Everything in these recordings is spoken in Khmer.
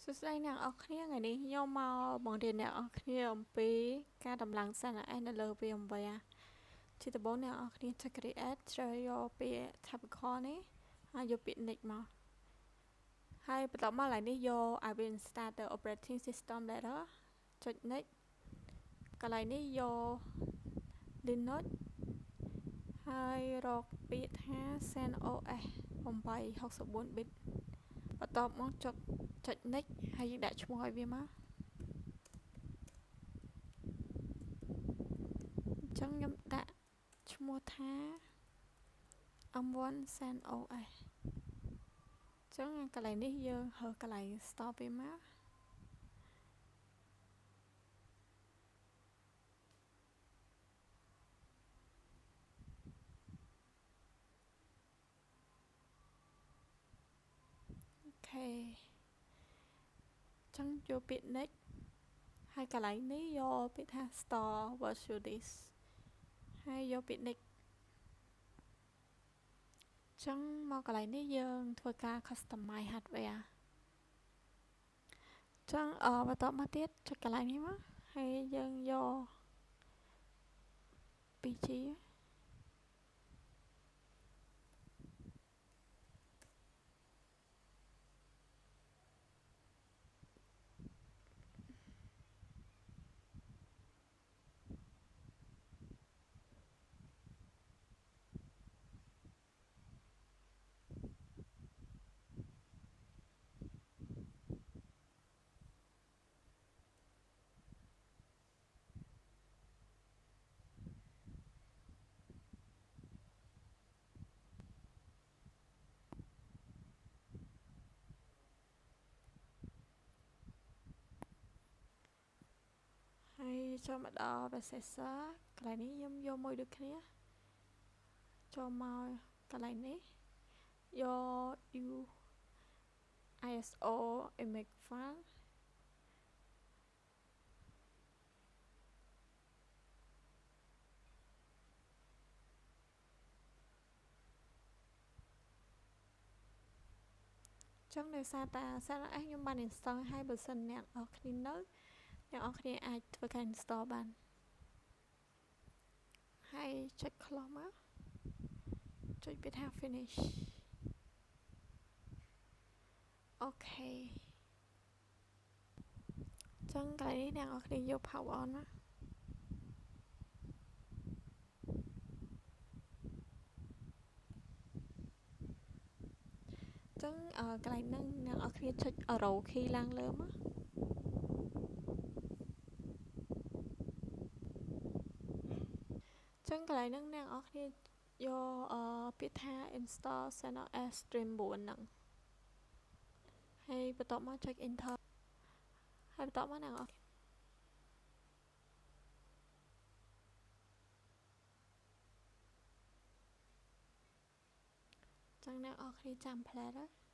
សួស្តីអ្នកនរគ្នាថ្ងៃនេះខ្ញុំមកបង្រៀនអ្នកនរគ្នាអំពីការតម្លើងសារ S នៅលើ VMware ជាដំបូងអ្នកនរគ្នាចុច create ជ្រើសយកពាក្យ typical នេះហើយយកពាក្យ next មកហើយបន្ទាប់មកឡើយនេះយក I will install the operating system later ចុច next កន្លែងនេះយក Linux ហើយរកពាក្យថា CentOS 864 bit បន្ទាប់មកចុច next ហើយយើងដាក់ឈ្មោះឲ្យវាមកអញ្ចឹងខ្ញុំដាក់ឈ្មោះថា M1 CentOS អញ្ចឹងកន្លែងនេះយើងហើកន្លែង stop វាមកអូខេអញ្ចឹងយកពាក្យ next ហើយកន្លែងនេះយកពាក្យថា store virtual disk ហើយយកពាក្យ next ចឹងមកកន្លែងនេះយើងធ្វើការ customize hardware ចឹងបន្ទាប់មកទៀតចុចកន្លែងនេះមកហើយយើងយក 2G ហើយចូលមកដល់ processor កន្លែងនេះខ្ញុំយកមួយដូចគ្នាចូលមកកន្លែងនេះយក ISO image file ចឹងដោយសារតា CentOS ខ្ញុំបាន install ហើយបើសិនអ្នកនរគ្នានៅអ្នកនរគ្នាអាចធ្វើការ install បានហើយចុច close មកចុចពាក្យថា finish អូខេចឹងកន្លែងនេះអ្នកនរគ្នាយក power on មកចឹងកន្លែងហ្នឹងអ្នកនរគ្នាចុច arrow key ឡើងលើមកចឹងកន្លែងហ្នឹងអ្នកនរគ្នាយកពាក្យថា install CentOS Stream 9ហ្នឹងហើយបន្ទាប់មកចុច enter ហើយបន្ទាប់មកអ្នកនរចឹងអ្នកនរគ្នាចាំ play ទៅ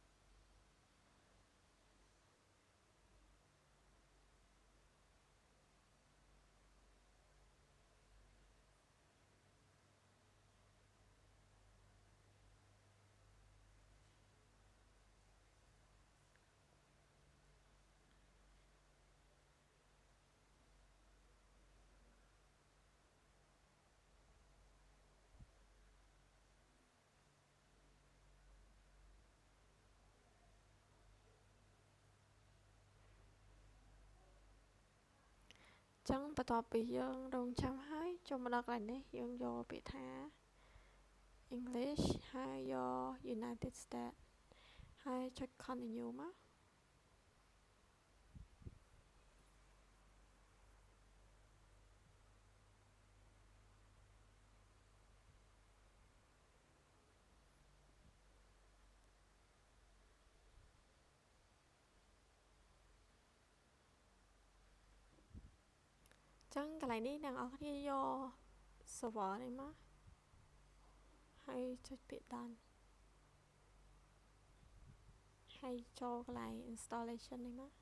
ចឹងបន្ទាប់ពីយើងរងចាំហើយចូលមកដល់កន្លែងនេះយើងយកពាក្យថា English ហើយយក United States ហើយចុច continue មកចឹងកន្លែងនេះអ្នកនរគ្នាយក server នេះមកហើយចុចពាក្យ done ហើយចូលកន្លែង installation នេះមក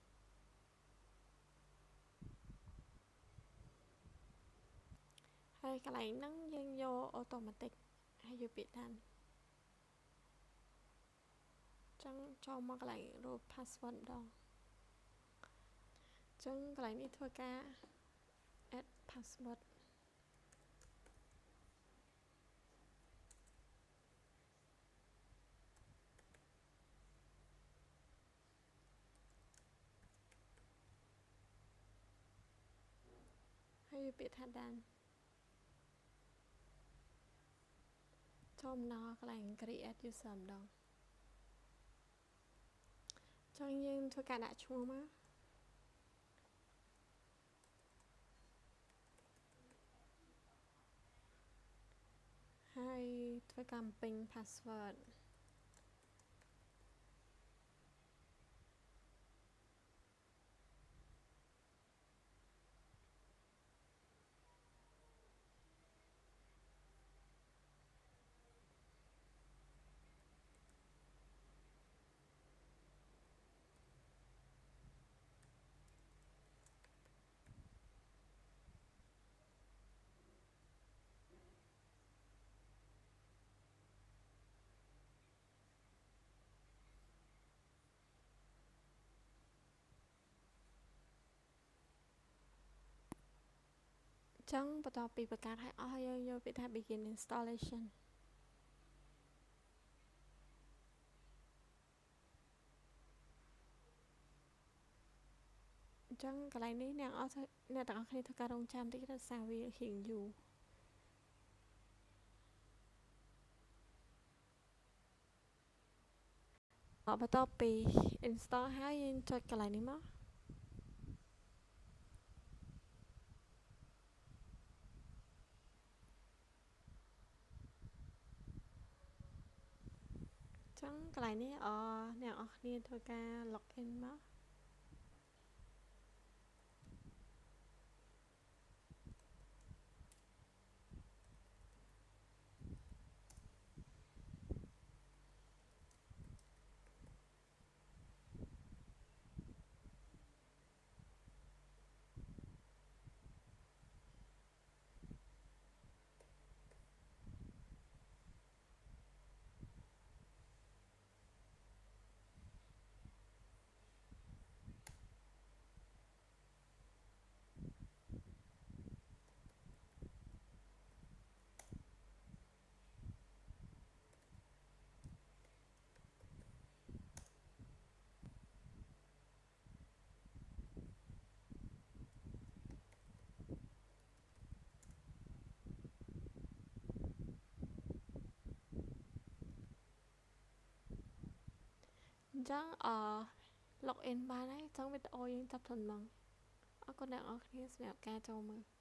ហើយកន្លែងហ្នឹងយើងយក automatic ហើយយកពាក្យ done ចឹងចូលមកកន្លែង root password ម្ដង ចឹងកន្លែងនេះធ្វើការ add password ហើយពាក្យថា done ចូលម្ដងកន្លែង create user ម្ដងចឹងយើងធ្វើការដាក់ឈ្មោះមកហើយធ្វើការបំពេញ password ចឹងបន្ទាប់ពីបង្កើតឲ្យអស់យើងយកពាក្យថា begin installation ចឹងកន្លែងនេះអ្នកទាំងអស់គ្នាធ្វើការរងចាំតិចដោយសារវារៀងយូរបន្ទាប់ពី install ហើយយើងចុចកន្លែងនេះមកចឹងកន្លែងនេះអ្នកទាំងអស់គ្នាធ្វើការ login មកអញ្ចឹងlogin បានហើយចឹងវីដេអូយើងចាប់ត្រឹមហ្នឹងអរគុណអ្នកនរគ្នាសម្រាប់ការចូលមើល